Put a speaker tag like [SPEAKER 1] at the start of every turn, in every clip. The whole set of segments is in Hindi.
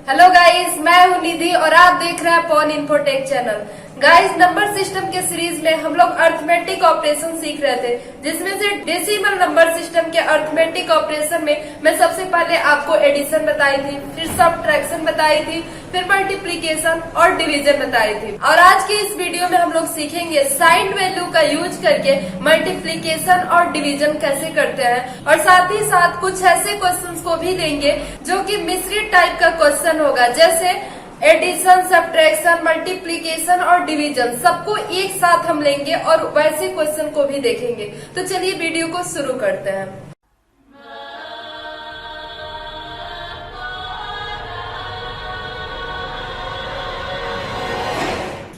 [SPEAKER 1] हेलो गाइस, मैं हूं निधि और आप देख रहे हैं पॉन Infotech channel. Guys, number system के सीरीज में हम लोग अर्थमेटिक ऑपरेशन सीख रहे थे, जिसमें से डेसिमल नंबर सिस्टम के अर्थमेटिक ऑपरेशन में मैं सबसे पहले आपको एडिशन बताई थी, फिर सब्ट्रैक्शन बताई थी, फिर मल्टीप्लीकेशन और डिवीजन बताई थी। और आज की इस वीडियो में हम लोग सीखेंगे साइन वैल्यू का यूज करके मल्टीप्लीकेशन और डिवीजन कैसे करते हैं, और साथ ही साथ कुछ ऐसे क्वेश्चंस को भी देंगे जो कि मिश्रित टाइप का क्वेश्चन होगा, जैसे एडिशन, सब्ट्रैक्शन, मल्टीप्लीकेशन और डिवीजन सबको एक साथ हम लेंगे और वैसे क्वेश्चन को भी देखेंगे। तो चलिए वीडियो को शुरू करते हैं।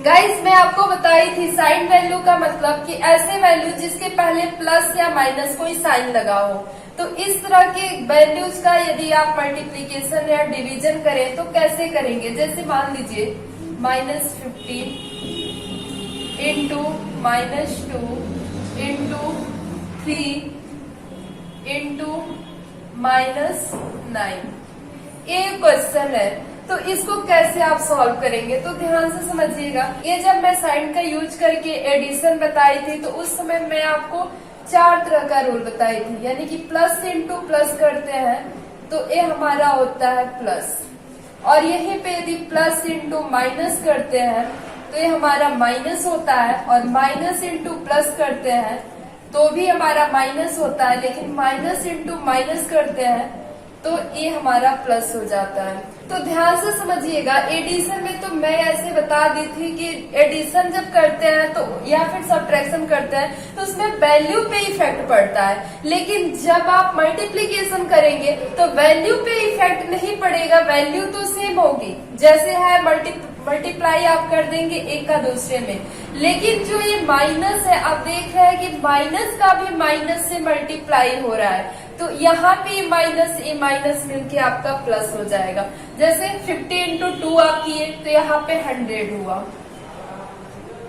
[SPEAKER 1] गाइस, मैं आपको बताई थी साइन वैल्यू का मतलब कि ऐसे वैल्यू जिसके पहले प्लस या माइनस कोई साइन लगा हो। तो इस तरह के वैल्यूज का यदि आप मल्टीप्लीकेशन या डिवीजन करें तो कैसे करेंगे, जैसे मान लीजिए -15 इंटू -2 इंटू 3 इंटू -9। ये क्वेश्चन है, तो इसको कैसे आप सॉल्व करेंगे, तो ध्यान से समझिएगा। ये जब मैं साइन का यूज करके एडिशन बताई थी तो उस समय मैं आपको 4 तरह का रूल बताई थी, यानी कि प्लस इंटू प्लस करते हैं तो ये हमारा होता है प्लस, और यहीं पे यदि प्लस इंटू माइनस करते हैं तो ये हमारा माइनस होता है, और माइनस इंटू प्लस करते हैं तो भी हमारा माइनस होता है, लेकिन माइनस इंटू माइनस करते हैं तो ये हमारा प्लस हो जाता है। तो ध्यान से समझिएगा, एडिशन में तो मैं ऐसे बता दी थी कि एडिशन जब करते हैं तो या फिर सब्ट्रैक्शन करते हैं तो उसमें वैल्यू पे इफेक्ट पड़ता है, लेकिन जब आप मल्टीप्लीकेशन करेंगे तो वैल्यू पे इफेक्ट नहीं पड़ेगा, वैल्यू तो सेम होगी, जैसे है मल्टीप्लाई आप कर देंगे एक का दूसरे में। लेकिन जो ये माइनस है, आप देख रहे हैं कि माइनस का भी माइनस से मल्टीप्लाई हो रहा है, तो यहाँ पे ये माइनस मिलके आपका प्लस हो जाएगा। जैसे 50 इंटू 2 आप किए तो यहाँ पे 100 हुआ,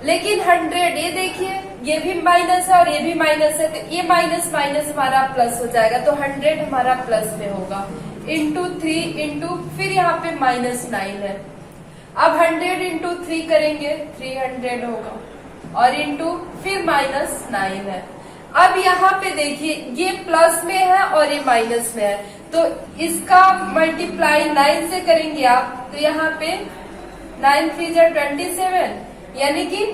[SPEAKER 1] लेकिन 100 ये देखिए ये भी माइनस है और ये भी माइनस है, तो ये माइनस माइनस हमारा प्लस हो जाएगा, तो 100 हमारा प्लस में होगा। इंटू 3 इंटू फिर यहाँ पे -9 है। अब 100 इंटू 3 करेंगे 300 होगा, और इंटू फिर -9 है। अब यहाँ पे देखिए ये प्लस में है और ये माइनस में है, तो इसका मल्टीप्लाई 9 से करेंगे आप, तो यहाँ पे 9 3 जा 27, यानी कि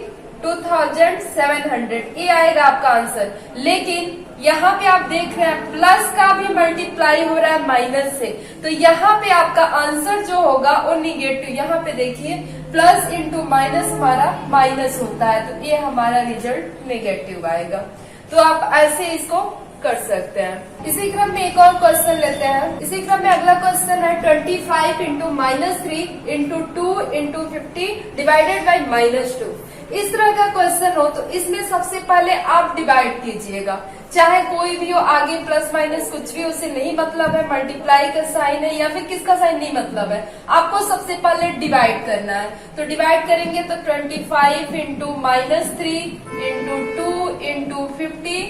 [SPEAKER 1] 2700 ये आएगा आपका आंसर। लेकिन यहाँ पे आप देख रहे हैं प्लस का भी मल्टीप्लाई हो रहा है माइनस से, तो यहाँ पे आपका आंसर जो होगा वो निगेटिव। यहाँ पे देखिए प्लस इंटू माइनस हमारा माइनस होता है, तो ये हमारा रिजल्ट नेगेटिव आएगा। तो आप ऐसे इसको कर सकते हैं। इसी क्रम में एक और क्वेश्चन लेते हैं। इसी क्रम में अगला क्वेश्चन है 25 into -3 into 2 into 50 divided by -2। इस तरह का क्वेश्चन हो तो इसमें सबसे पहले आप डिवाइड कीजिएगा, चाहे कोई भी हो, आगे प्लस माइनस कुछ भी, उससे नहीं मतलब है, मल्टीप्लाई का साइन है या फिर किसका साइन नहीं मतलब है, आपको सबसे पहले डिवाइड करना है। तो डिवाइड करेंगे तो 25 इंटू -3 इंटू 2 इंटू 50,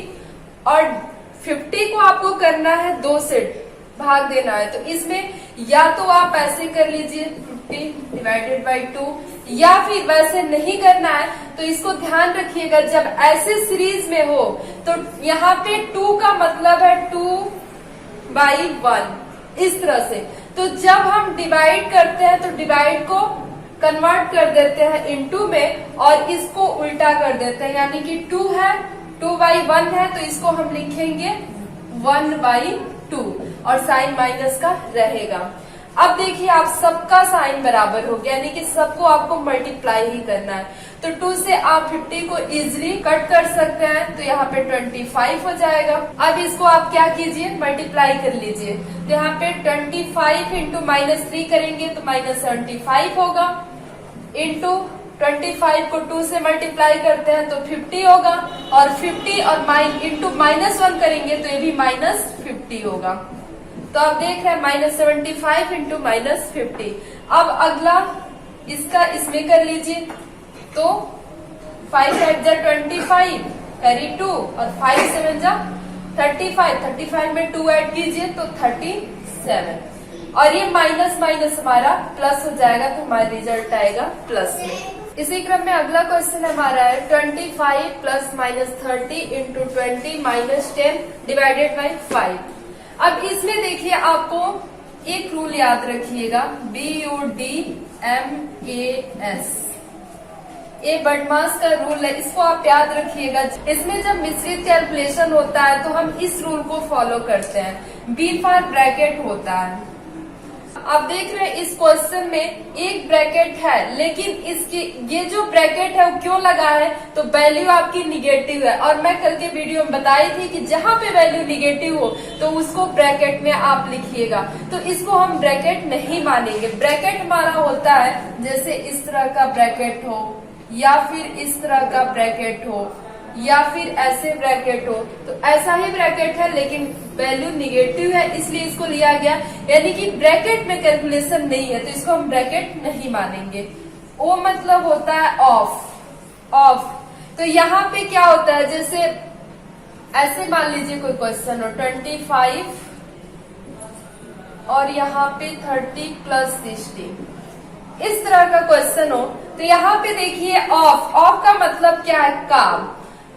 [SPEAKER 1] और 50 को आपको करना है 2 से भाग देना है। तो इसमें या तो आप ऐसे कर लीजिए 50 डिवाइडेड बाई 2, या फिर वैसे नहीं करना है तो इसको ध्यान रखिएगा, जब ऐसे सीरीज में हो तो यहाँ पे 2 का मतलब है 2/1 इस तरह से। तो जब हम डिवाइड करते हैं तो डिवाइड को कन्वर्ट कर देते हैं इनटू में, और इसको उल्टा कर देते हैं, यानी कि 2 है 2/1 है, तो इसको हम लिखेंगे 1/2, और साइन माइनस का रहेगा। अब देखिए आप सबका साइन बराबर हो गया, यानी कि सबको आपको मल्टीप्लाई ही करना है। तो 2 से आप 50 को इजीली कट कर सकते हैं, तो यहाँ पे 25 हो जाएगा। अब इसको आप क्या कीजिए, मल्टीप्लाई कर लीजिए, तो यहाँ पे 25 इंटू -3 करेंगे तो -75 होगा, इंटू 25 को 2 से मल्टीप्लाई करते हैं तो 50 होगा, और 50 और इंटू -1 करेंगे तो ये भी -50 होगा। तो आप देख रहे हैं -75 इंटू -50। अब अगला इसका इसमें कर लीजिए, तो 5 5 जा 25 कैरी 2, और 5 7 जा 35 में 2 ऐड कीजिए तो 37। और ये माइनस माइनस हमारा प्लस हो जाएगा, तो हमारा रिजल्ट आएगा प्लस में। इसी क्रम में अगला क्वेश्चन हमारा है 25 plus minus 30 into 20 minus 10 divided by 5। अब इसमें देखिए आपको एक रूल याद रखिएगा, BUDMAS, ये बडमास का रूल है, इसको आप याद रखिएगा। इसमें जब मिश्रित कैलकुलेशन होता है तो हम इस रूल को फॉलो करते हैं, B फॉर ब्रैकेट होता है। आप देख रहे हैं इस क्वेश्चन में एक ब्रैकेट है, लेकिन इसकी ये जो ब्रैकेट है वो क्यों लगा है, तो वैल्यू आपकी निगेटिव है। और मैं कल के वीडियो में बताई थी कि जहां पे वैल्यू निगेटिव हो तो उसको ब्रैकेट में आप लिखिएगा, तो इसको हम ब्रैकेट नहीं मानेंगे। ब्रैकेट हमारा होता है जैसे इस तरह का ब्रैकेट हो, या फिर इस तरह का ब्रैकेट हो, या फिर ऐसे ब्रैकेट हो, तो ऐसा ही ब्रैकेट है लेकिन वैल्यू निगेटिव है, इसलिए इसको लिया गया। यानी कि ब्रैकेट में कैलकुलेशन नहीं है तो इसको हम ब्रैकेट नहीं मानेंगे। ओ मतलब होता है ऑफ, ऑफ। तो यहाँ पे क्या होता है, जैसे ऐसे मान लीजिए कोई क्वेश्चन हो 25 और यहाँ पे 30 प्लस 60, इस तरह का क्वेश्चन हो, तो यहाँ पे देखिए ऑफ, ऑफ का मतलब क्या है, काम।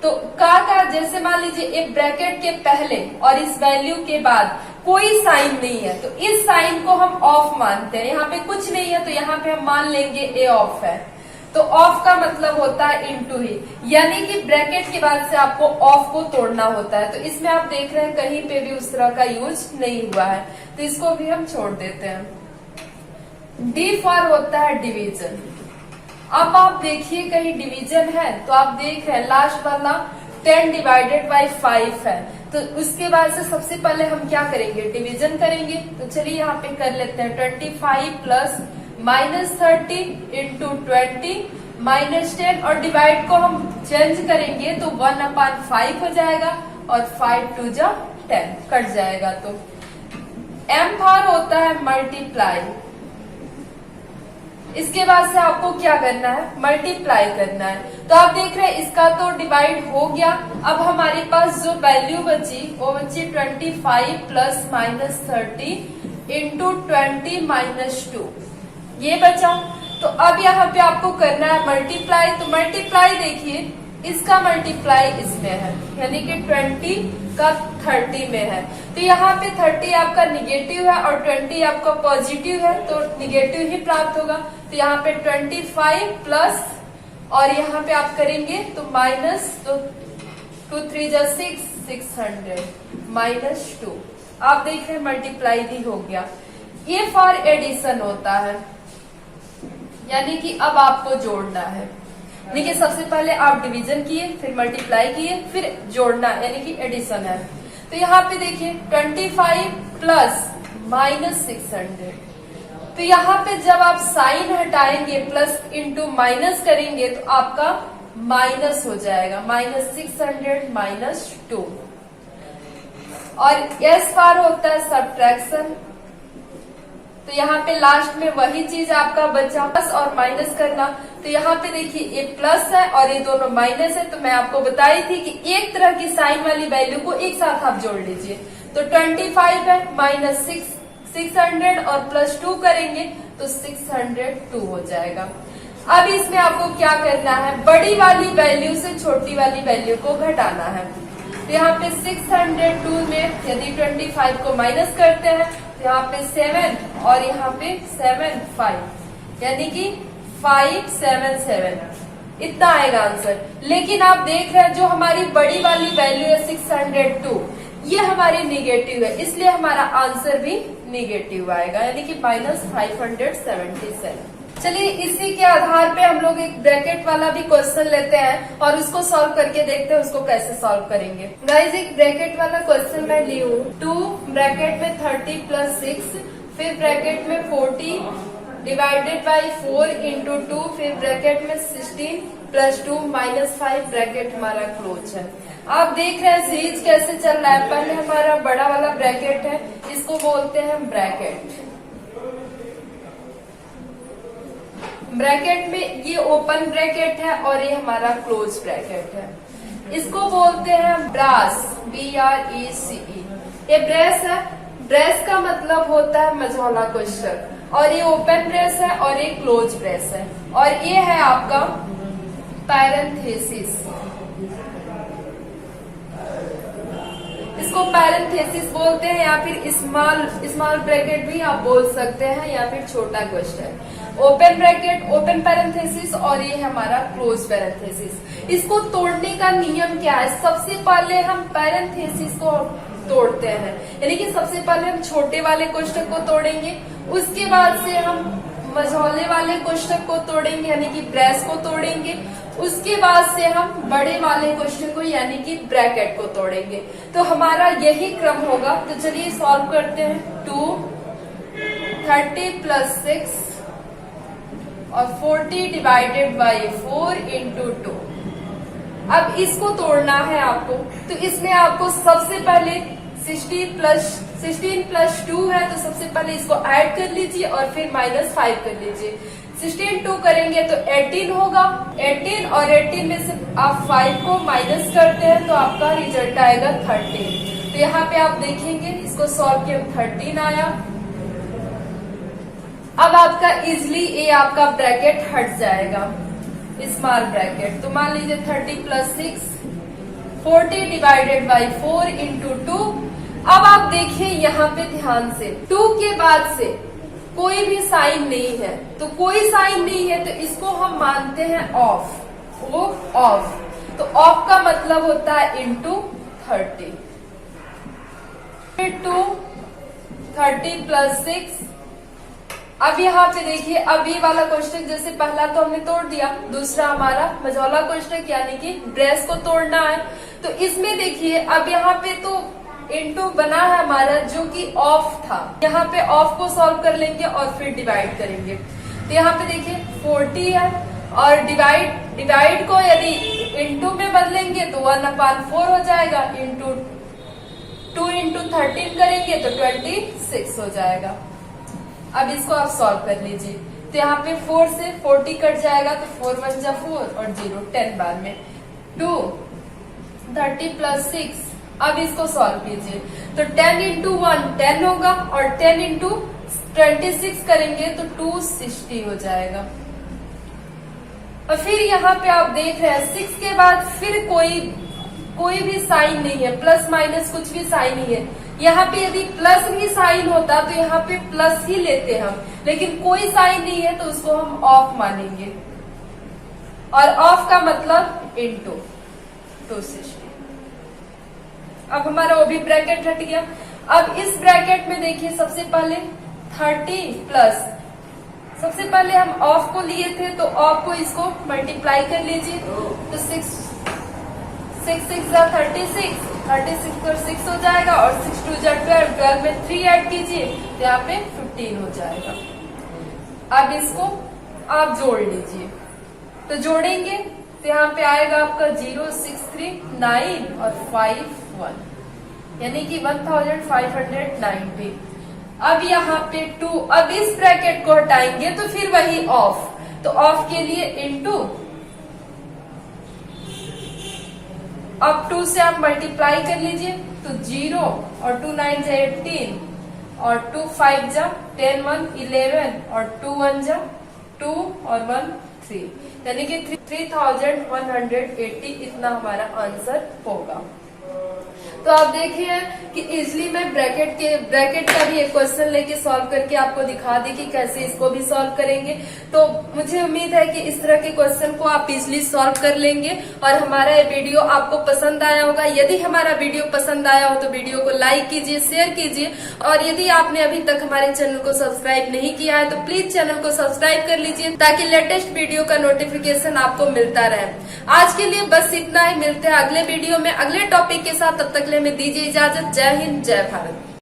[SPEAKER 1] तो का जैसे मान लीजिए एक ब्रैकेट के पहले और इस वैल्यू के बाद कोई साइन नहीं है, तो इस साइन को हम ऑफ मानते हैं। यहाँ पे कुछ नहीं है तो यहाँ पे हम मान लेंगे ए ऑफ है। तो ऑफ का मतलब होता है इनटू ही, यानी कि ब्रैकेट के बाद से आपको ऑफ को तोड़ना होता है। तो इसमें आप देख रहे हैं कहीं पे भी उस तरह का यूज नहीं हुआ है, तो इसको भी हम छोड़ देते हैं। डी फॉर होता है डिवीजन। अब आप देखिए कहीं डिवीजन है तो आप देख रहे हैं लास्ट वाला 10 डिवाइडेड बाई 5 है, तो उसके बाद से सबसे पहले हम क्या करेंगे, डिवीजन करेंगे। तो चलिए यहाँ पे कर लेते हैं 25 प्लस माइनस 30 इंटू 20 माइनस 10, और डिवाइड को हम चेंज करेंगे तो 1/5 हो जाएगा और 5 2 जा 10 कट जाएगा। तो एम फॉर होता है मल्टीप्लाई। इसके बाद से आपको क्या करना है, मल्टीप्लाई करना है। तो आप देख रहे हैं इसका तो डिवाइड हो गया। अब हमारे पास जो वैल्यू बची वो बची 25 प्लस माइनस 30 इंटू 20 माइनस 2, ये बचा। तो अब यहाँ पे आपको करना है मल्टीप्लाई। तो मल्टीप्लाई देखिए इसका मल्टीप्लाई इसमें है, यानी कि 20 का 30 में है। तो यहाँ पे 30 आपका निगेटिव है और 20 आपका पॉजिटिव है, तो निगेटिव ही प्राप्त होगा। तो यहाँ पे 25 प्लस और यहाँ पे आप करेंगे तो माइनस, तो 2 3 जा 6, 600 माइनस 2। आप देख रहे हैं मल्टीप्लाई भी हो गया। ये फॉर एडिशन होता है, यानी कि अब आपको जोड़ना है। देखिए सबसे पहले आप डिवीजन किए, फिर मल्टीप्लाई किए, फिर जोड़ना, यानी कि एडिशन है। तो यहाँ पे देखिए 25 प्लस माइनस 600, तो यहाँ पे जब आप साइन हटाएंगे प्लस इंटू माइनस करेंगे तो आपका माइनस हो जाएगा, माइनस 600 माइनस 2। और एस फॉर होता है सब्ट्रैक्शन। तो यहाँ पे लास्ट में वही चीज आपका बचा, प्लस और माइनस करना। तो यहाँ पे देखिए ये प्लस है और ये दोनों माइनस है। तो मैं आपको बताई थी कि एक तरह की साइन वाली वैल्यू को एक साथ आप जोड़ लीजिए। तो 25 है माइनस 600 और प्लस 2 करेंगे तो 602 हो जाएगा। अब इसमें आपको क्या करना है, बड़ी वाली वैल्यू से छोटी वाली वैल्यू को घटाना है। तो यहाँ पे 602 में यदि 25 को माइनस करते हैं तो यहाँ पे 7 और यहाँ पे 7 5, यानी कि 577 इतना आएगा आंसर। लेकिन आप देख रहे हैं जो हमारी बड़ी वाली वैल्यू है 602, ये हमारी निगेटिव है, इसलिए हमारा आंसर भी निगेटिव आएगा, यानी कि -577। चलिए इसी के आधार पे हम लोग एक ब्रैकेट वाला भी क्वेश्चन लेते हैं और उसको सॉल्व करके देखते हैं उसको कैसे सॉल्व करेंगे। गाइस एक ब्रैकेट वाला क्वेश्चन मैं ली हूँ, 2 ब्रैकेट में 30 प्लस 6, फिर ब्रैकेट में 40 डिवाइडेड बाई 4 इंटू 2, फिर ब्रैकेट में 16 प्लस 2 माइनस 5, ब्रैकेट हमारा क्लोज है। आप देख रहे हैं सीरीज कैसे चल रहा है। पहले हमारा बड़ा वाला ब्रैकेट है, इसको बोलते हैं ब्रैकेट। ब्रैकेट में ये ओपन ब्रैकेट है और ये हमारा क्लोज ब्रैकेट है। इसको बोलते हैं ब्रास, BRACE। ये ब्रेस है, ब्रेस का मतलब होता है मझौला कोष्ठक, और ये ओपन ब्रेस है और ये क्लोज ब्रेस है, और ये है आपका पैरेंथेसिस। इसको पैरेंथेसिस बोलते हैं, या फिर स्मॉल ब्रैकेट भी आप बोल सकते हैं, या फिर छोटा कोष्ठक। ओपन ब्रैकेट, ओपन पैरेंथेसिस, और ये हमारा क्लोज पैरेंथेसिस। इसको तोड़ने का नियम क्या है? सबसे पहले हम पैरेंथेसिस को तोड़ते हैं, यानी कि सबसे पहले हम छोटे वाले कोष्ठक को तोड़ेंगे, उसके बाद से हम मझौले वाले कोष्ठक को तोड़ेंगे यानी कि ब्रेस को तोड़ेंगे, उसके बाद से हम बड़े वाले कोष्ठक को यानी कि ब्रैकेट को तोड़ेंगे। तो हमारा यही क्रम होगा। तो चलिए सॉल्व करते हैं। 2 30 + 6 और 40 डिवाइडेड बाई 4 × 2। अब इसको तोड़ना है आपको, तो इसमें आपको सबसे पहले 16 + 2 है, तो सबसे पहले इसको ऐड कर लीजिए और फिर -5 कर लीजिए। 16 2 करेंगे तो 18 होगा। 18 और 18 में से आप 5 को माइनस करते हैं तो आपका रिजल्ट आएगा 13। तो यहाँ पे आप देखेंगे, इसको सॉल्व किया 13 आया। अब आपका इजिली ये आपका ब्रैकेट हट जाएगा, स्मॉल ब्रैकेट। तो मान लीजिए 30 + 6 40 डिवाइडेड बाई 4 × 2। अब आप देखिए यहाँ पे ध्यान से, 2 के बाद से कोई भी साइन नहीं है, तो कोई साइन नहीं है तो इसको हम मानते हैं ऑफ, वो ऑफ। तो ऑफ का मतलब होता है इंटू 30। फिर 2 30 + 6। अब यहाँ पे देखिए, अब ये वाला कोष्ठक जैसे पहला तो हमने तोड़ दिया, दूसरा हमारा मझौला कोष्ठक यानी कि ब्रेस को तोड़ना है। तो इसमें देखिए अब यहाँ पे तो इंटू बना है हमारा जो कि ऑफ था, यहाँ पे ऑफ को सॉल्व कर लेंगे और फिर डिवाइड करेंगे। तो यहाँ पे देखिए 40 है, और डिवाइड को यदि इंटू में बदलेंगे तो 1/4 हो जाएगा, इंटू 2 × 13 करेंगे तो 26 हो जाएगा। अब इसको आप सॉल्व कर लीजिए। तो यहाँ पे 4 से 40 कट जाएगा, तो 4 1 जा 4 और 0 10 बाद में 2 30 + 6। अब इसको सॉल्व कीजिए, तो 10 × 1 10 होगा, और 10 × 26 करेंगे तो 260 हो जाएगा। और फिर यहाँ पे आप देख रहे हैं 6 के बाद फिर कोई भी साइन नहीं है, प्लस माइनस कुछ भी साइन नहीं है। यहाँ पे यदि प्लस भी साइन होता तो यहाँ पे प्लस ही लेते हम, लेकिन कोई साइन नहीं है तो उसको हम ऑफ मानेंगे, और ऑफ का मतलब इंटू 260। अब हमारा वो भी ब्रैकेट हट गया। अब इस ब्रैकेट में देखिए सबसे पहले 30 प्लस, सबसे पहले हम ऑफ को लिए थे तो ऑफ को इसको मल्टीप्लाई कर लीजिए, तो 6 6 जा 36 और 6 हो जाएगा, और 6 2 जा 12, 12 में 3 ऐड कीजिए तो यहाँ पे 15 हो जाएगा। अब इसको आप जोड़ लीजिए, तो जोड़ेंगे तो यहाँ पे आएगा आपका 0 6 3 9 और 5 1, यानी कि 1590। अब यहाँ पे 2, अब इस ब्रैकेट को हटाएंगे तो फिर वही ऑफ, तो ऑफ के लिए इंटू, अब 2 से आप मल्टीप्लाई कर लीजिए तो 0 और 2 9 जा 18 और 2 5 जा 10 1 11 और 2 1 जा 2 और 1 3, यानी कि 3180 इतना हमारा आंसर होगा। तो आप देखिए कि इजिली मैं ब्रैकेट का भी एक क्वेश्चन लेके सॉल्व करके आपको दिखा दी कि कैसे इसको भी सॉल्व करेंगे। तो मुझे उम्मीद है कि इस तरह के क्वेश्चन को आप इजिली सॉल्व कर लेंगे और हमारा ये वीडियो आपको पसंद आया होगा। यदि हमारा वीडियो पसंद आया हो तो वीडियो को लाइक कीजिए, शेयर कीजिए, और यदि आपने अभी तक हमारे चैनल को सब्सक्राइब नहीं किया है तो प्लीज चैनल को सब्सक्राइब कर लीजिए ताकि लेटेस्ट वीडियो का नोटिफिकेशन आपको मिलता रहे। आज के लिए बस इतना ही, मिलते हैं अगले वीडियो में अगले टॉपिक के साथ। तब तक के लिए हमें दीजिए इजाजत। जय हिंद, जय भारत।